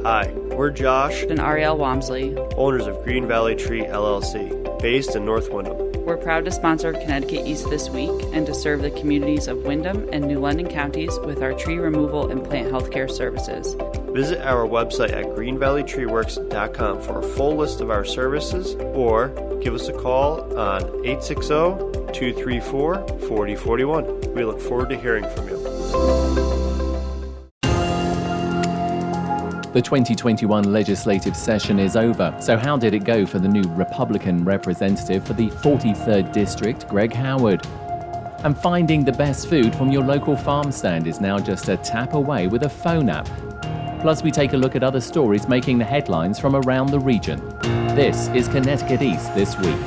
Hi, we're Josh and Ariel Walmsley, owners of Green Valley Tree LLC, based in North Windham. We're proud to sponsor Connecticut East this week and to serve the communities of Windham and New London counties with our tree removal and plant healthcare services. Visit our website at greenvalleytreeworks.com for a full list of our services or give us a call on 860-234-4041. We look forward to hearing from you. The 2021 legislative session is over, so how did it go for the new Republican representative for the 43rd District, Greg Howard? And finding the best food from your local farm stand is now just a tap away with a phone app. Plus, we take a look at other stories making the headlines from around the region. This is Connecticut East This Week.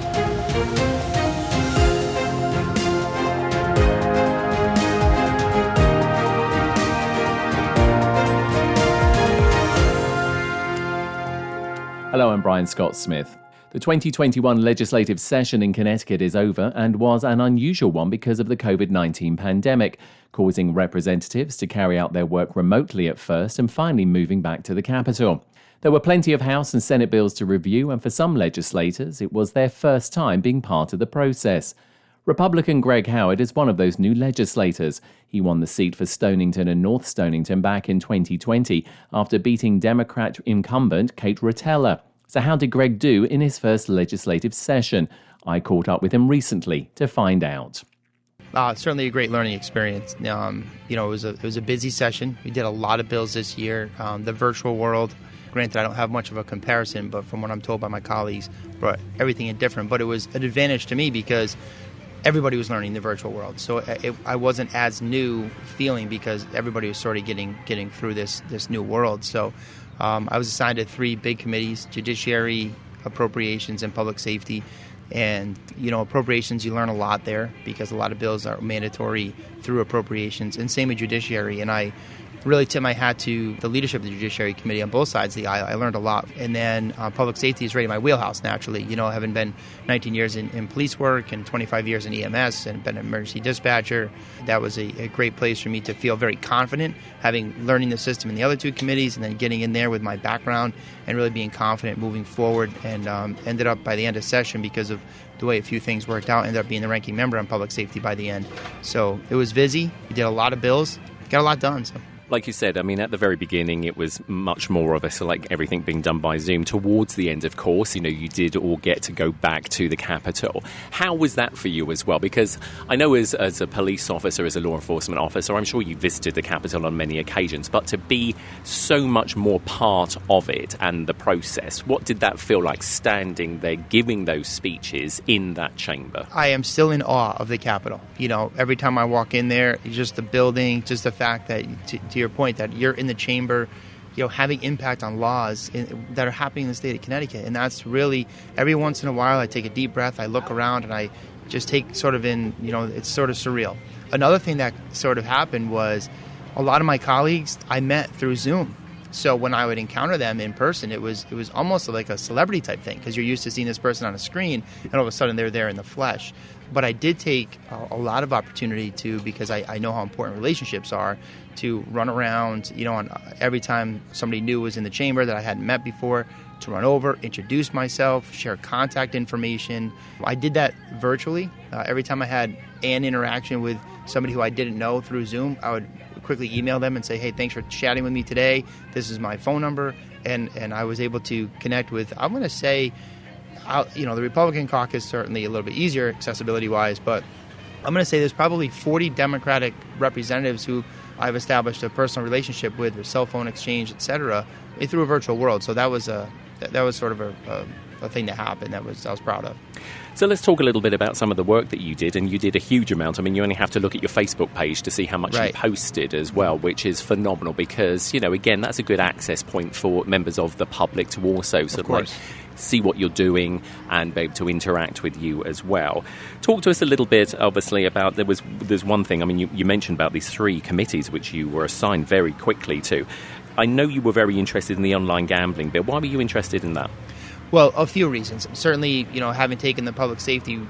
Hello, I'm Brian Scott Smith. The 2021 legislative session in Connecticut is over and was an unusual one because of the COVID-19 pandemic, causing representatives to carry out their work remotely at first and finally moving back to the Capitol. There were plenty of House and Senate bills to review, and for some legislators, it was their first time being part of the process. Republican Greg Howard is one of those new legislators. He won the seat for Stonington and North Stonington back in 2020 after beating Democrat incumbent Kate Rotella. So how did Greg do in his first legislative session? I caught up with him recently to find out. Certainly a great learning experience. It was a busy session. We did a lot of bills this year. The virtual world, granted I don't have much of a comparison, but from what I'm told by my colleagues, brought everything in different. But it was an advantage to me because everybody was learning the virtual world. So I wasn't as new feeling because everybody was sort of getting through this new world. So I was assigned to 3 big committees: Judiciary, Appropriations, and Public Safety. And, appropriations, you learn a lot there because a lot of bills are mandatory through appropriations, and same with Judiciary. And I really tip my hat to the leadership of the Judiciary Committee on both sides of the aisle. I learned a lot. And then public safety is right in my wheelhouse, naturally. Having been 19 years in police work and 25 years in EMS and been an emergency dispatcher, that was a great place for me to feel very confident, learning the system in the other 2 committees and then getting in there with my background and really being confident moving forward. And ended up by the end of session, because of the way a few things worked out, ended up being the ranking member on public safety by the end. So it was busy. We did a lot of bills, got a lot done. So. Like you said, at the very beginning, it was much more of everything being done by Zoom. Towards the end, of course, you did all get to go back to the Capitol. How was that for you as well? Because I know as a police officer, as a law enforcement officer, I'm sure you visited the Capitol on many occasions, but to be so much more part of it and the process, what did that feel like standing there giving those speeches in that chamber? I am still in awe of the Capitol. Every time I walk in there, just the building, just the fact that, to your point, that you're in the chamber, having impact on laws that are happening in the state of Connecticut. And that's really, every once in a while, I take a deep breath, I look around, and I just take sort of in, it's sort of surreal. Another thing that sort of happened was a lot of my colleagues I met through Zoom. So when I would encounter them in person, it was almost like a celebrity type thing, because you're used to seeing this person on a screen, and all of a sudden they're there in the flesh. But I did take a lot of opportunity to, because I know how important relationships are, to run around, on every time somebody new was in the chamber that I hadn't met before, to run over, introduce myself, share contact information. I did that virtually. Every time I had an interaction with somebody who I didn't know through Zoom, I would quickly email them and say, hey, thanks for chatting with me today. This is my phone number. And I was able to connect with, I'm going to say, the Republican caucus certainly a little bit easier accessibility-wise, but I'm going to say there's probably 40 Democratic representatives who I've established a personal relationship with cell phone exchange, etc., through a virtual world. So that was sort of a thing that happened I was proud of. So let's talk a little bit about some of the work that you did, and you did a huge amount. You only have to look at your Facebook page to see how much you posted as well, which is phenomenal because, again, that's a good access point for members of the public to also sort of see what you're doing and be able to interact with you as well. Talk to us a little bit, obviously, about there's one thing. You mentioned about these 3 committees which you were assigned very quickly to. I know you were very interested in the online gambling bill. Why were you interested in that? Well, a few reasons. Certainly, having taken the public safety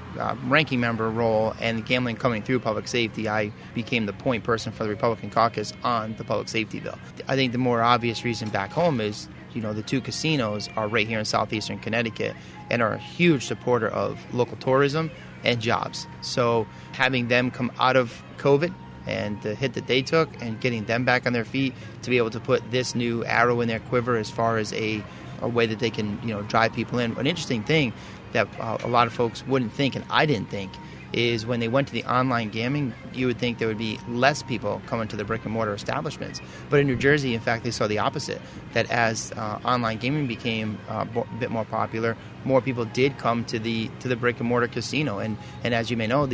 ranking member role and gambling coming through public safety, I became the point person for the Republican caucus on the public safety bill. I think the more obvious reason back home is, the two casinos are right here in southeastern Connecticut and are a huge supporter of local tourism and jobs. So having them come out of COVID and the hit that they took and getting them back on their feet to be able to put this new arrow in their quiver as far as a way that they can, drive people in. An interesting thing that a lot of folks wouldn't think, and I didn't think, is when they went to the online gambling, you would think there would be less people coming to the brick and mortar establishments. But in New Jersey, in fact, they saw the opposite, that as online gaming became a bit more popular, more people did come to the brick and mortar casino. And as you may know,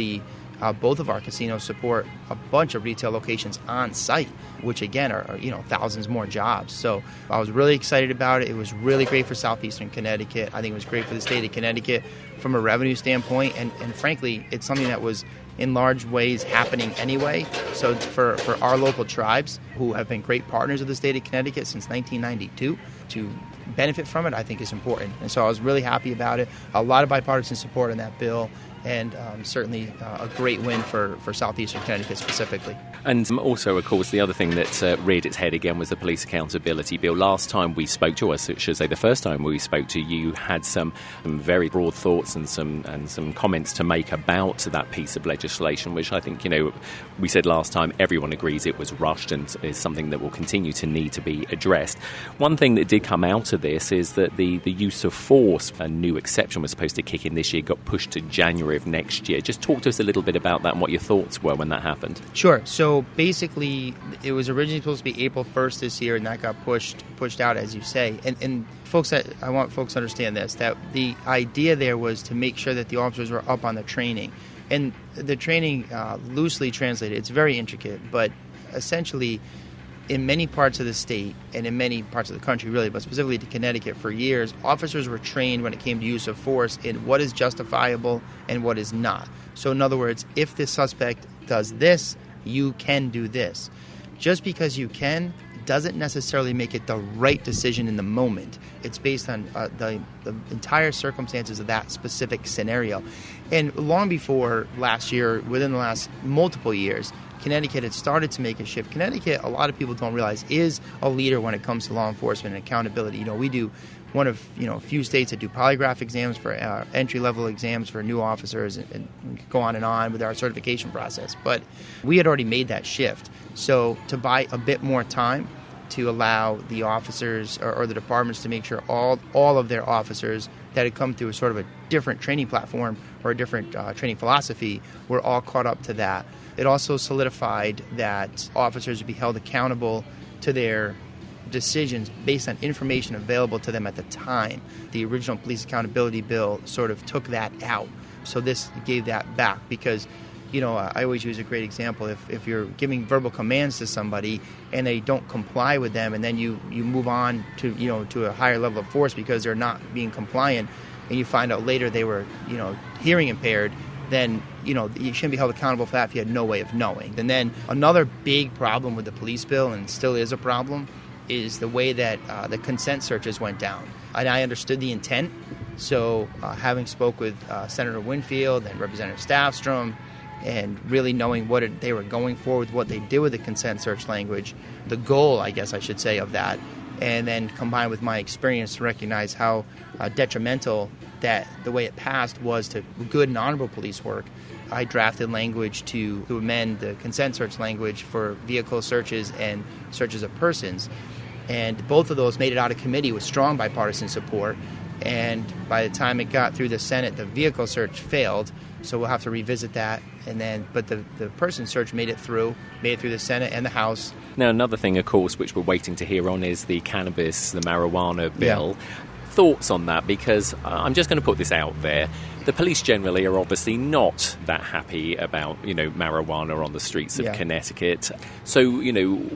both of our casinos support a bunch of retail locations on site, which again are thousands more jobs. So I was really excited about it. It was really great for southeastern Connecticut. I think it was great for the state of Connecticut from a revenue standpoint. And frankly, it's something that was in large ways happening anyway. So for our local tribes, who have been great partners of the state of Connecticut since 1992, to benefit from it, I think is important. And so I was really happy about it. A lot of bipartisan support on that bill. And certainly a great win for southeastern Connecticut specifically. And also, of course, the other thing that reared its head again was the police accountability bill. Last time we spoke to us, I should say the first time we spoke to you, had some very broad thoughts and some comments to make about that piece of legislation, which I think, we said last time, everyone agrees it was rushed and is something that will continue to need to be addressed. One thing that did come out of this is that the use of force, a new exception was supposed to kick in this year, got pushed to January of next year. Just talk to us a little bit about that and what your thoughts were when that happened. Sure. So basically, it was originally supposed to be April 1st this year, and that got pushed out, as you say. And folks, I want folks to understand this, that the idea there was to make sure that the officers were up on the training. And the training, loosely translated, it's very intricate, but essentially, in many parts of the state and in many parts of the country, really, but specifically to Connecticut, for years, officers were trained when it came to use of force in what is justifiable and what is not. So in other words, if the suspect does this, you can do this. Just because you can doesn't necessarily make it the right decision in the moment. It's based on the entire circumstances of that specific scenario. And long before last year, within the last multiple years, Connecticut had started to make a shift. Connecticut, a lot of people don't realize, is a leader when it comes to law enforcement and accountability. We do one of a few states that do polygraph exams for entry-level exams for new officers, and go on with our certification process. But we had already made that shift. So to buy a bit more time to allow the officers or the departments to make sure all of their officers that had come through a sort of a different training platform or a different training philosophy were all caught up to that. It also solidified that officers would be held accountable to their decisions based on information available to them at the time. The original police accountability bill sort of took that out. So this gave that back because, I always use a great example. If you're giving verbal commands to somebody and they don't comply with them, and then you move on to a higher level of force because they're not being compliant, and you find out later they were, hearing impaired, then, you shouldn't be held accountable for that if you had no way of knowing. And then another big problem with the police bill, and still is a problem, is the way that the consent searches went down. And I understood the intent. So having spoke with Senator Winfield and Representative Staffstrom, and really knowing what they were going for with what they did with the consent search language, the goal, I guess I should say, of that, and then combined with my experience to recognize how detrimental that the way it passed was to good and honorable police work, I drafted language to amend the consent search language for vehicle searches and searches of persons. And both of those made it out of committee with strong bipartisan support. And by the time it got through the Senate, the vehicle search failed. So we'll have to revisit that. But the person search made it through the Senate and the House. Now, another thing, of course, which we're waiting to hear on is the marijuana bill. Yeah. Thoughts on that? Because I'm just going to put this out there. The police generally are obviously not that happy about, marijuana on the streets of Connecticut. So,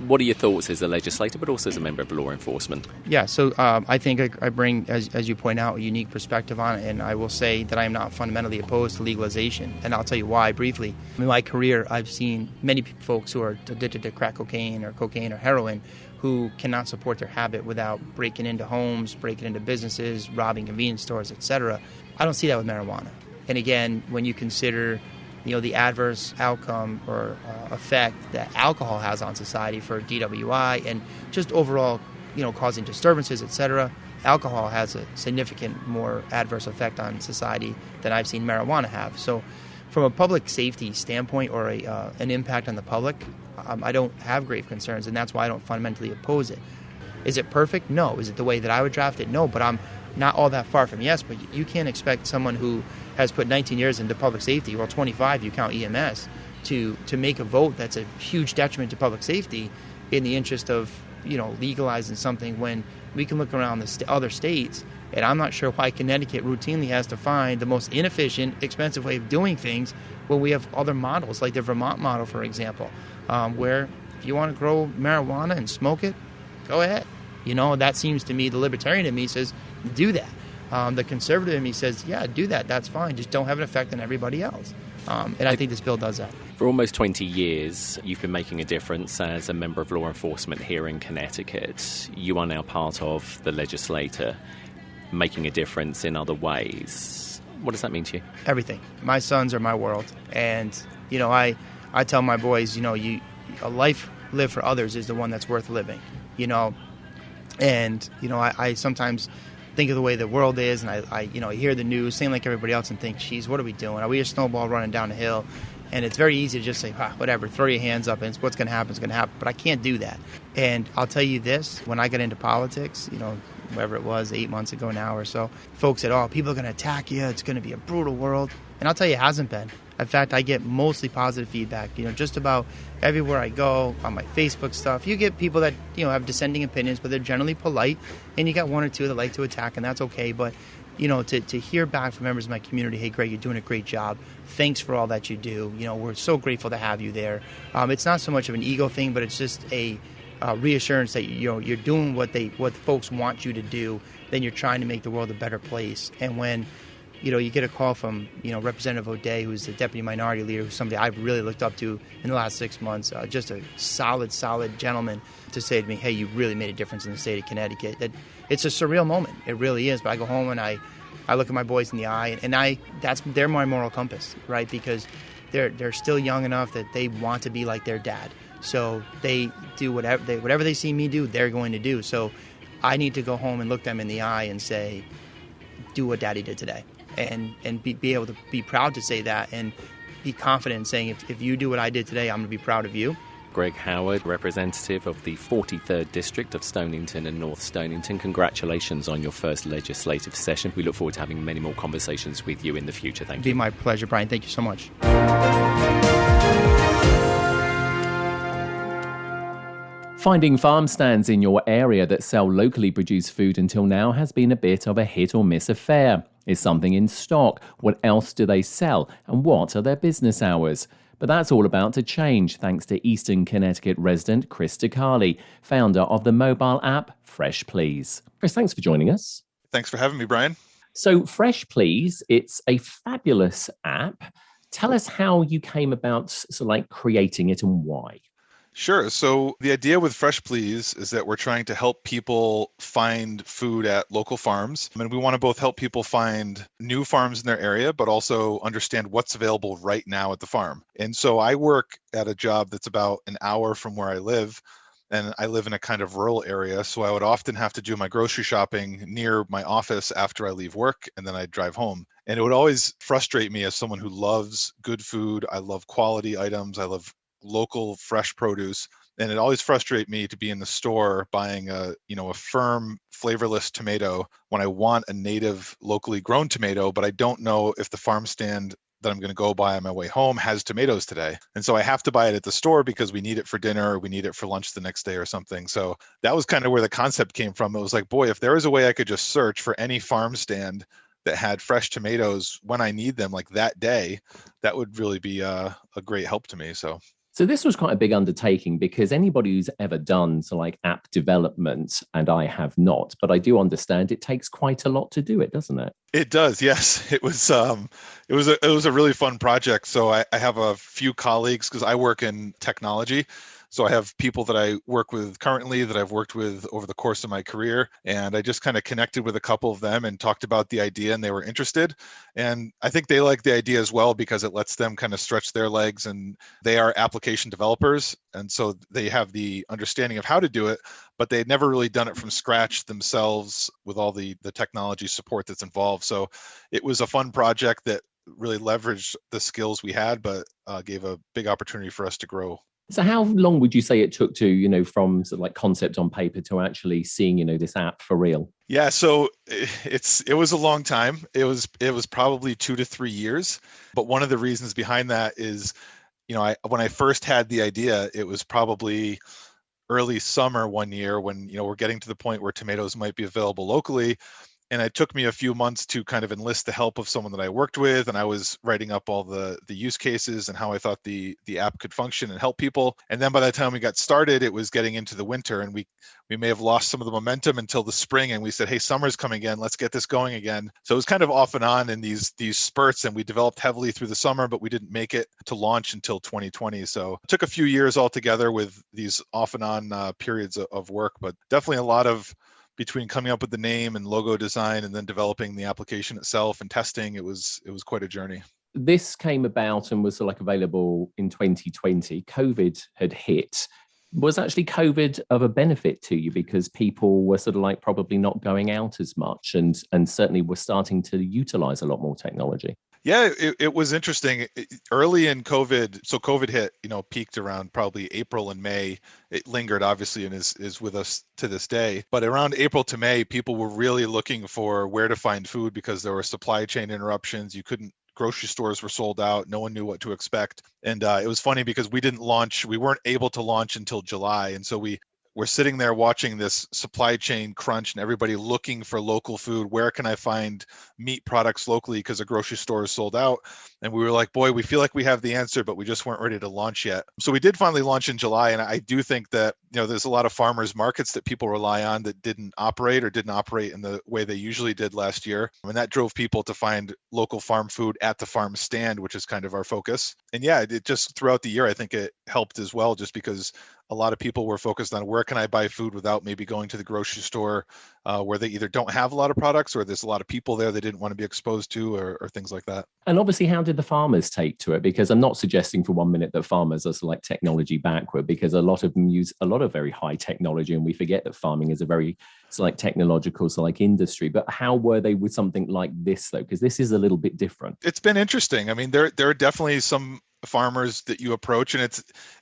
what are your thoughts as a legislator, but also as a member of law enforcement? Yeah, so I think I bring, as you point out, a unique perspective on it. And I will say that I am not fundamentally opposed to legalization. And I'll tell you why briefly. In my career, I've seen many folks who are addicted to crack cocaine or heroin who cannot support their habit without breaking into homes, breaking into businesses, robbing convenience stores, etc. I don't see that with marijuana. And again, when you consider the adverse outcome or effect that alcohol has on society for DWI and just overall, causing disturbances, etc., alcohol has a significant more adverse effect on society than I've seen marijuana have. So from a public safety standpoint or an impact on the public, I don't have grave concerns, and that's why I don't fundamentally oppose it. Is it perfect? No. Is it the way that I would draft it? No, but I'm not all that far from yes. But you can't expect someone who has put 19 years into public safety, well, 25 you count EMS, to make a vote that's a huge detriment to public safety in the interest of legalizing something when we can look around the other states, and I'm not sure why Connecticut routinely has to find the most inefficient, expensive way of doing things when we have other models, like the Vermont model, for example, where if you want to grow marijuana and smoke it, go ahead. That seems to me, the libertarian in me says, do that. The conservative in me says, yeah, do that. That's fine. Just don't have an effect on everybody else. And I think this bill does that. For almost 20 years, you've been making a difference as a member of law enforcement here in Connecticut. You are now part of the legislature, making a difference in other ways. What does that mean to you? Everything. My sons are my world. And, I tell my boys, a life lived for others is the one that's worth living, And, I sometimes think of the way the world is, and I hear the news, same like everybody else, and think, geez, what are we doing? Are we a snowball running down a hill? And it's very easy to just say, whatever, throw your hands up, and it's what's going to happen is going to happen. But I can't do that. And I'll tell you this, when I got into politics, whatever it was, 8 months ago now or so, folks said, people are going to attack you. It's going to be a brutal world. And I'll tell you, it hasn't been. In fact, I get mostly positive feedback, just about everywhere I go, on my Facebook stuff. You get people that, have dissenting opinions, but they're generally polite. And you got one or two that like to attack, and that's okay. But, to hear back from members of my community, hey, Greg, you're doing a great job. Thanks for all that you do. We're so grateful to have you there. It's not so much of an ego thing, but it's just a reassurance that, you're doing what folks want you to do. Then you're trying to make the world a better place. And when you get a call from, Representative O'Day, who's the deputy minority leader, who's somebody I've really looked up to in the last 6 months, just a solid gentleman, to say to me, hey, you really made a difference in the state of Connecticut. That it's a surreal moment. It really is. But I go home and I look at my boys in the eye, and they're my moral compass, right? Because they're still young enough that they want to be like their dad. So they do whatever they see me do, they're going to do. So I need to go home and look them in the eye and say, do what Daddy did today. And be able to be proud to say that and be confident in saying, if you do what I did today, I'm going to be proud of you. Greg Howard, representative of the 43rd District of Stonington and North Stonington. Congratulations on your first legislative session. We look forward to having many more conversations with you in the future. Thank you. It'd be my pleasure, Brian. Thank you so much. Finding farm stands in your area that sell locally produced food until now has been a bit of a hit or miss affair. Is something in stock? What else do they sell? And what are their business hours? But that's all about to change thanks to Eastern Connecticut resident Chris DeCarli, founder of the mobile app Fresh Please. Chris, thanks for joining us. Thanks for having me, Brian. So Fresh Please, it's a fabulous app. Tell us how you came about creating it and why. Sure. So the idea with Fresh Please is that we're trying to help people find food at local farms. And we want to both help people find new farms in their area, but also understand what's available right now at the farm. And so I work at a job that's about an hour from where I live. And I live in a kind of rural area. So I would often have to do my grocery shopping near my office after I leave work, and then I'd drive home. And it would always frustrate me as someone who loves good food. I love quality items. I love local fresh produce, and it always frustrates me to be in the store buying a firm flavorless tomato when I want a native locally grown tomato, but I don't know if the farm stand that I'm going to go buy on my way home has tomatoes today. And so I have to buy it at the store because we need it for dinner, or we need it for lunch the next day or something. So that was kind of where the concept came from. It was like, boy, if there was a way I could just search for any farm stand that had fresh tomatoes when I need them, like that day, that would really be a great help to me. So this was quite a big undertaking, because anybody who's ever done app development, and I have not, but I do understand it takes quite a lot to do it, doesn't it? It does, yes. It was a really fun project. So I have a few colleagues, because I work in technology. So I have people that I work with currently that I've worked with over the course of my career. And I just kind of connected with a couple of them and talked about the idea, and they were interested. And I think they like the idea as well because it lets them kind of stretch their legs, and they are application developers. And so they have the understanding of how to do it, but they had never really done it from scratch themselves with all the technology support that's involved. So it was a fun project that really leveraged the skills we had, but gave a big opportunity for us to grow. So how long would you say it took to, from sort of like concept on paper to actually seeing, this app for real? Yeah, so it was a long time. It was probably 2 to 3 years. But one of the reasons behind that is, when I first had the idea, it was probably early summer one year when, we're getting to the point where tomatoes might be available locally. And it took me a few months to kind of enlist the help of someone that I worked with. And I was writing up all the use cases and how I thought the app could function and help people. And then by the time we got started, it was getting into the winter, and we may have lost some of the momentum until the spring. And we said, hey, summer's coming again. Let's get this going again. So it was kind of off and on in these spurts, and we developed heavily through the summer, but we didn't make it to launch until 2020. So it took a few years altogether with these off and on periods of work, but definitely a lot of between coming up with the name and logo design and then developing the application itself and testing. It was quite a journey. This came about and was like available in 2020. COVID had hit. Was actually COVID of a benefit to you because people were sort of like probably not going out as much and certainly were starting to utilize a lot more technology? Yeah, it was interesting. Early in COVID, so COVID hit, peaked around probably April and May. It lingered, obviously, and is with us to this day. But around April to May, people were really looking for where to find food because there were supply chain interruptions. Grocery stores were sold out. No one knew what to expect. And it was funny because we weren't able to launch until July. And so we're sitting there watching this supply chain crunch and everybody looking for local food. Where can I find meat products locally because a grocery store is sold out? And we were like, boy, we feel like we have the answer, but we just weren't ready to launch yet. So we did finally launch in July. And I do think that, there's a lot of farmers markets that people rely on that didn't operate in the way they usually did last year. And that drove people to find local farm food at the farm stand, which is kind of our focus. And yeah, it just throughout the year, I think it helped as well, just because a lot of people were focused on where can I buy food without maybe going to the grocery store where they either don't have a lot of products or there's a lot of people there they didn't want to be exposed to or things like that. And obviously, how did the farmers take to it? Because I'm not suggesting for 1 minute that farmers are sort of like technology backward, because a lot of them use a lot of very high technology, and we forget that farming is a very like technological industry. But how were they with something like this though? Because this is a little bit different. It's been interesting. I mean, there are definitely some farmers that you approach, and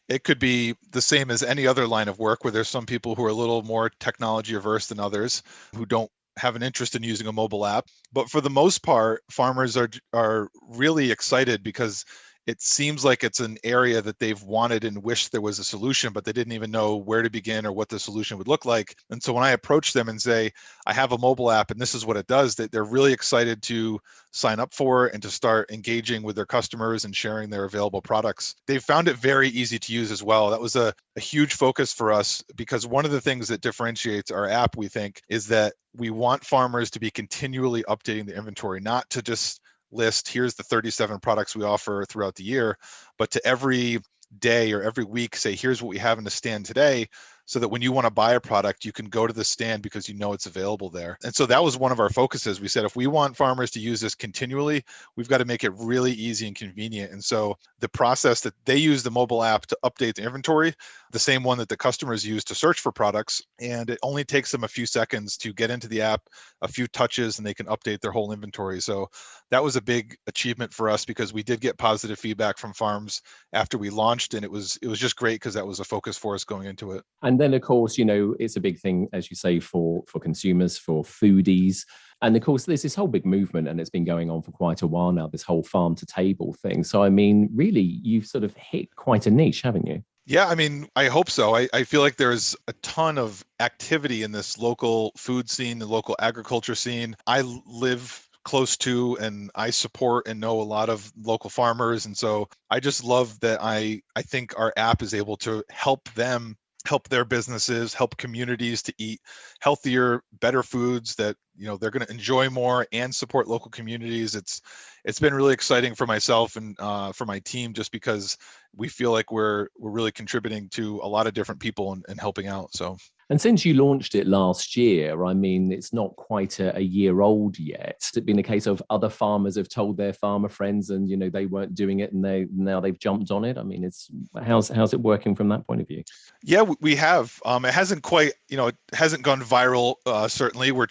it could be the same as any other line of work where there's some people who are a little more technology averse than others who don't have an interest in using a mobile app. But for the most part, farmers are really excited because it seems like it's an area that they've wanted and wished there was a solution, but they didn't even know where to begin or what the solution would look like. And so when I approach them and say, I have a mobile app and this is what it does, that they're really excited to sign up for and to start engaging with their customers and sharing their available products. They've found it very easy to use as well. That was a huge focus for us, because one of the things that differentiates our app, we think, is that we want farmers to be continually updating the inventory, not to just list, here's the 37 products we offer throughout the year, but to every day or every week say, here's what we have in the stand today, so that when you want to buy a product, you can go to the stand because you know it's available there. And so that was one of our focuses. We said, if we want farmers to use this continually, we've got to make it really easy and convenient. And so the process that they use the mobile app to update the inventory, the same one that the customers use to search for products, and it only takes them a few seconds to get into the app, a few touches, and they can update their whole inventory. So that was a big achievement for us, because we did get positive feedback from farms after we launched, and it was just great because that was a focus for us going into it. And then, of course, it's a big thing, as you say, for consumers, for foodies. And of course, there's this whole big movement, and it's been going on for quite a while now, this whole farm to table thing. So, I mean, really, you've sort of hit quite a niche, haven't you? Yeah, I mean, I hope so. I feel like there's a ton of activity in this local food scene, the local agriculture scene. I live close to and I support and know a lot of local farmers. And so I just love that I think our app is able to help them help their businesses, help communities to eat healthier, better foods that they're going to enjoy more and support local communities. It's been really exciting for myself and for my team, just because we feel like we're really contributing to a lot of different people and helping out. So. And since you launched it last year, I mean, it's not quite a year old yet. Has it been a case of other farmers have told their farmer friends and, they weren't doing it and now they've jumped on it? I mean, how's it working from that point of view? Yeah, we have. It hasn't quite, it hasn't gone viral. Certainly, we're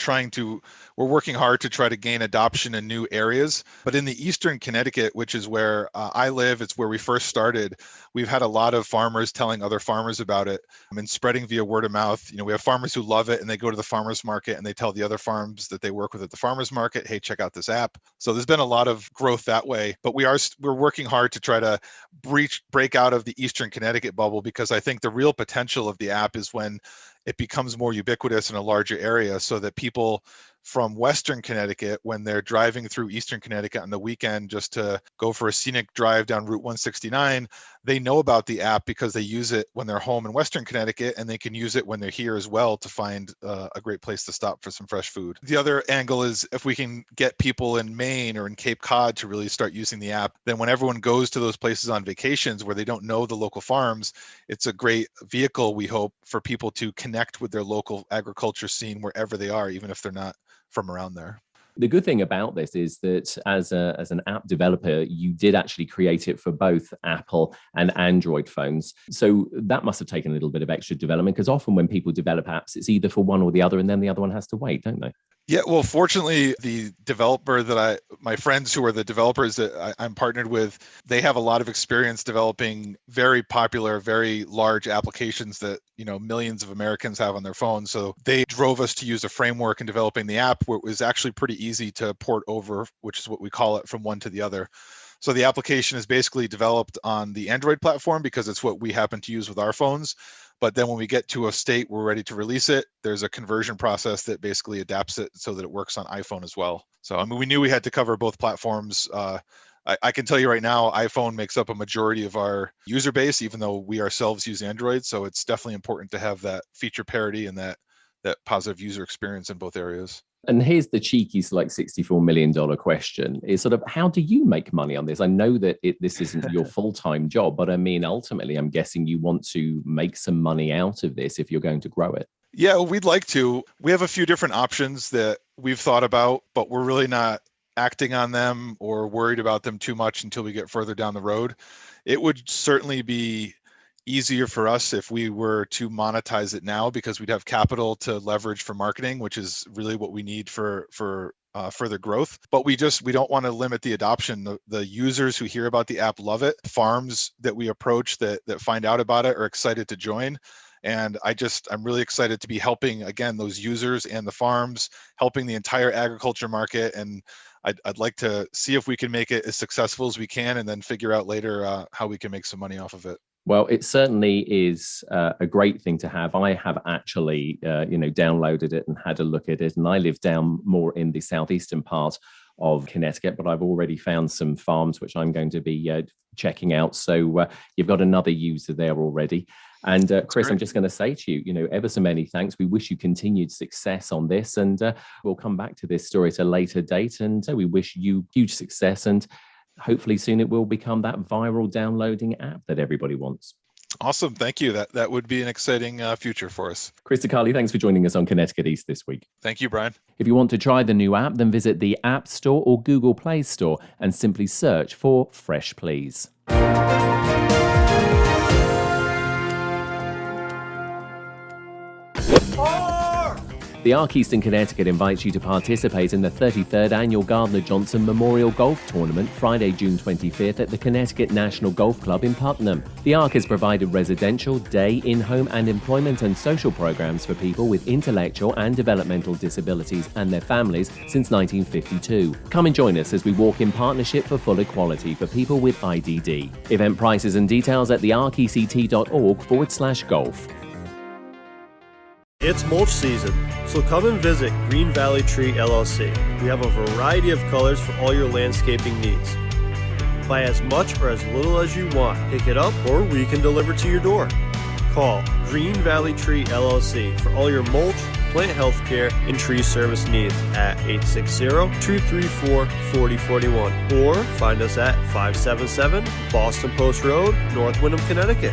working hard to try to gain adoption in new areas. But in the Eastern Connecticut, which is where I live, it's where we first started. We've had a lot of farmers telling other farmers about it and spreading via word of mouth. We have farmers who love it and they go to the farmers market and they tell the other farms that they work with at the farmers market, hey, check out this app. So there's been a lot of growth that way. But we're working hard to try to break out of the Eastern Connecticut bubble, because I think the real potential of the app is when it becomes more ubiquitous in a larger area, so that people from Western Connecticut, when they're driving through Eastern Connecticut on the weekend just to go for a scenic drive down Route 169, they know about the app because they use it when they're home in Western Connecticut, and they can use it when they're here as well to find a great place to stop for some fresh food. The other angle is if we can get people in Maine or in Cape Cod to really start using the app, then when everyone goes to those places on vacations where they don't know the local farms, it's a great vehicle, we hope, for people to connect with their local agriculture scene wherever they are, even if they're not from around there. The good thing about this is that as an app developer, you did actually create it for both Apple and Android phones. So that must have taken a little bit of extra development, because often when people develop apps, it's either for one or the other, and then the other one has to wait, don't they? Yeah, well, fortunately, the developer my friends who are the developers that I'm partnered with, they have a lot of experience developing very popular, very large applications that, millions of Americans have on their phones. So they drove us to use a framework in developing the app where it was actually pretty easy to port over, which is what we call it, from one to the other. So the application is basically developed on the Android platform because it's what we happen to use with our phones. But then when we get to a state we're ready to release it, there's a conversion process that basically adapts it so that it works on iPhone as well. So, we knew we had to cover both platforms. I can tell you right now, iPhone makes up a majority of our user base, even though we ourselves use Android. So it's definitely important to have that feature parity and that positive user experience in both areas. And here's the cheeky, $64 million question: is sort of, how do you make money on this? I know that this isn't your full-time job, but ultimately, I'm guessing you want to make some money out of this if you're going to grow it. Yeah, we'd like to. We have a few different options that we've thought about, but we're really not acting on them or worried about them too much until we get further down the road. It would certainly be easier for us if we were to monetize it now, because we'd have capital to leverage for marketing, which is really what we need for further growth. But we don't want to limit the adoption. The users who hear about the app love it. Farms that we approach that find out about it are excited to join. And I'm really excited to be helping, again, those users and the farms, helping the entire agriculture market. And I'd like to see if we can make it as successful as we can, and then figure out later how we can make some money off of it. Well, it certainly is a great thing to have. I have actually, downloaded it and had a look at it. And I live down more in the southeastern part of Connecticut, but I've already found some farms which I'm going to be checking out. So you've got another user there already. And Chris, I'm just going to say to you, ever so many thanks. We wish you continued success on this, and we'll come back to this story at a later date. And we wish you huge success, and hopefully soon it will become that viral downloading app that everybody wants. Awesome. Thank you. That would be an exciting future for us. Chris DeCarli, thanks for joining us on Connecticut East this week. Thank you, Brian. If you want to try the new app, then visit the App Store or Google Play Store and simply search for Fresh Please. The Arc Eastern Connecticut invites you to participate in the 33rd Annual Gardner Johnson Memorial Golf Tournament Friday, June 25th at the Connecticut National Golf Club in Putnam. The Arc has provided residential, day, in-home and employment and social programs for people with intellectual and developmental disabilities and their families since 1952. Come and join us as we walk in partnership for full equality for people with IDD. Event prices and details at thearcect.org/golf. It's mulch season, so come and visit Green Valley Tree LLC. We have a variety of colors for all your landscaping needs. Buy as much or as little as you want. Pick it up or we can deliver to your door. Call Green Valley Tree LLC for all your mulch, plant health care, and tree service needs at 860-234-4041 or find us at 577 Boston Post Road, North Windham, Connecticut.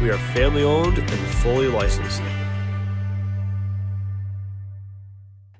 We are family owned and fully licensed.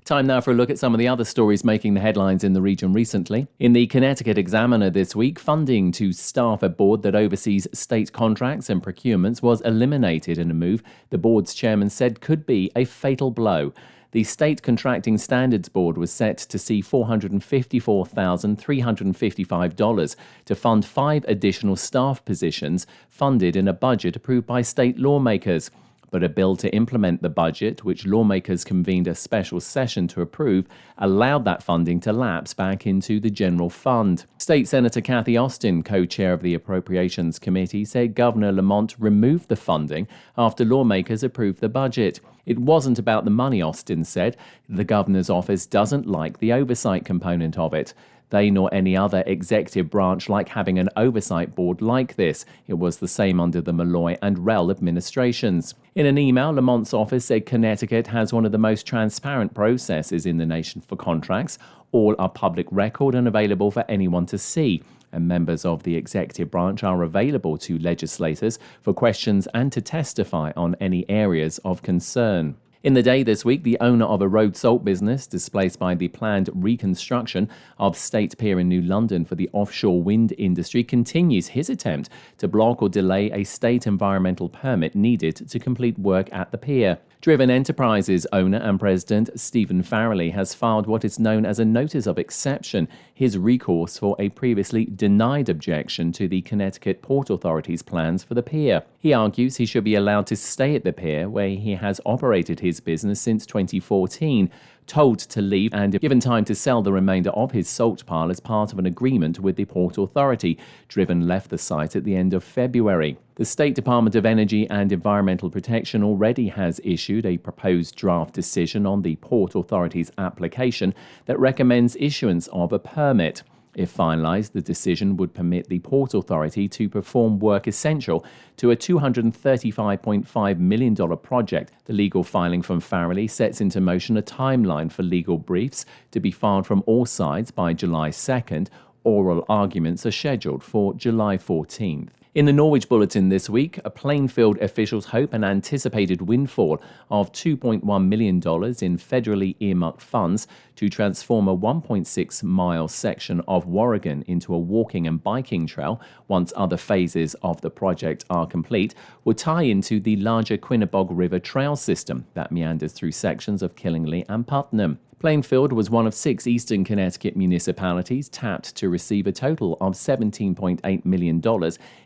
Time now for a look at some of the other stories making the headlines in the region recently. In the Connecticut Examiner this week, funding to staff a board that oversees state contracts and procurements was eliminated in a move the board's chairman said could be a fatal blow. The State Contracting Standards Board was set to see $454,355 to fund 5 additional staff positions funded in a budget approved by state lawmakers. But a bill to implement the budget, which lawmakers convened a special session to approve, allowed that funding to lapse back into the general fund. State Senator Kathy Austin, co-chair of the Appropriations Committee, said Governor Lamont removed the funding after lawmakers approved the budget. It wasn't about the money, Austin said. The governor's office doesn't like the oversight component of it. They nor any other executive branch like having an oversight board like this. It was the same under the Malloy and Rell administrations. In an email, Lamont's office said Connecticut has one of the most transparent processes in the nation for contracts. All are public record and available for anyone to see. And members of the executive branch are available to legislators for questions and to testify on any areas of concern. In the day this week, the owner of a road salt business displaced by the planned reconstruction of State Pier in New London for the offshore wind industry continues his attempt to block or delay a state environmental permit needed to complete work at the pier. Driven Enterprises owner and president Stephen Farrelly has filed what is known as a notice of exception, his recourse for a previously denied objection to the Connecticut Port Authority's plans for the pier. He argues he should be allowed to stay at the pier where he has operated his business since 2014, told to leave and given time to sell the remainder of his salt pile as part of an agreement with the Port Authority. Driven left the site at the end of February. The State Department of Energy and Environmental Protection already has issued a proposed draft decision on the Port Authority's application that recommends issuance of a permit. If finalized, the decision would permit the Port Authority to perform work essential to a $235.5 million project. The legal filing from Farrelly sets into motion a timeline for legal briefs to be filed from all sides by July 2nd. Oral arguments are scheduled for July 14th. In the Norwich Bulletin this week, Plainfield officials hope an anticipated windfall of $2.1 million in federally earmarked funds to transform a 1.6-mile section of Warrigan into a walking and biking trail once other phases of the project are complete will tie into the larger Quinnebog River Trail system that meanders through sections of Killingly and Putnam. Plainfield was one of 6 Eastern Connecticut municipalities tapped to receive a total of $17.8 million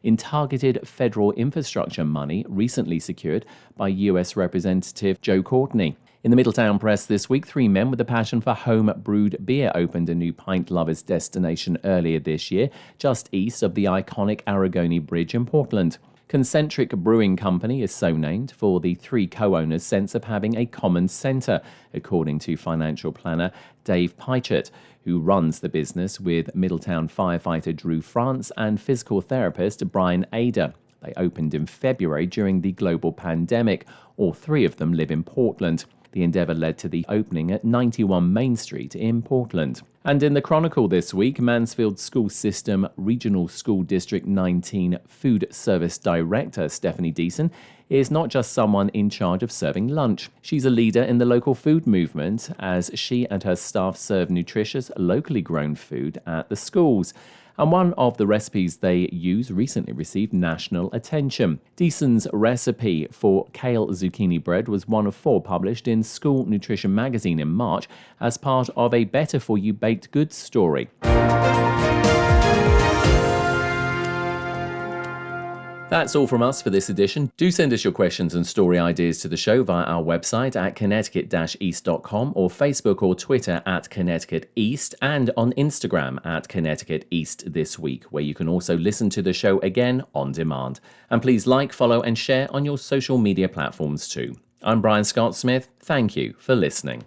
in targeted federal infrastructure money recently secured by U.S. Representative Joe Courtney. In the Middletown Press this week, 3 men with a passion for home-brewed beer opened a new pint lovers destination earlier this year, just east of the iconic Aragoni Bridge in Portland. Concentric Brewing Company is so named for the 3 co-owners' sense of having a common centre, according to financial planner Dave Peichert, who runs the business with Middletown firefighter Drew France and physical therapist Brian Ada. They opened in February during the global pandemic. All 3 of them live in Portland. The endeavour led to the opening at 91 Main Street in Portland. And in the Chronicle this week, Mansfield School System Regional School District 19 Food Service Director Stephanie Deason is not just someone in charge of serving lunch. She's a leader in the local food movement as she and her staff serve nutritious, locally grown food at the schools. And one of the recipes they use recently received national attention. Deason's recipe for kale zucchini bread was one of 4 published in School Nutrition magazine in March as part of a Better For You baked goods story. That's all from us for this edition. Do send us your questions and story ideas to the show via our website at connecticut-east.com or Facebook or Twitter at Connecticut East and on Instagram at Connecticut East This Week, where you can also listen to the show again on demand. And please like, follow and share on your social media platforms too. I'm Brian Scott Smith. Thank you for listening.